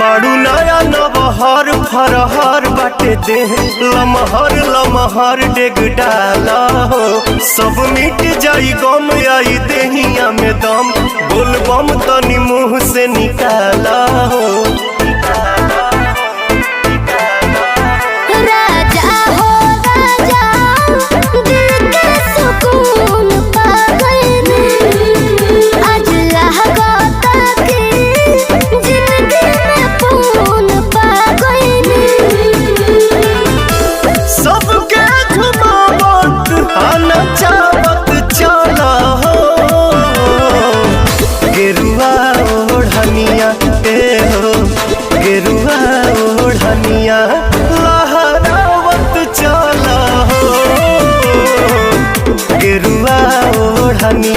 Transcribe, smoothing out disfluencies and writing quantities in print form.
बाड़ू नया नबहर फरहर बाटे दे लमहर लमहर डेग डाला हो। सब मिट जाई गम आई देहिया में दम बोल बम तनी मुँह से निकाला हो। राजा हो राजा दिल के सुकून पा गए आज लागता कि जिंदगी में पून पा गए। सबके झुमावत आना चावत चला हो। गेरुआ ओढ़निया ए हो गेरुआ ओढ़निया लहरावत चला हो। गेरुआ ओढ़निया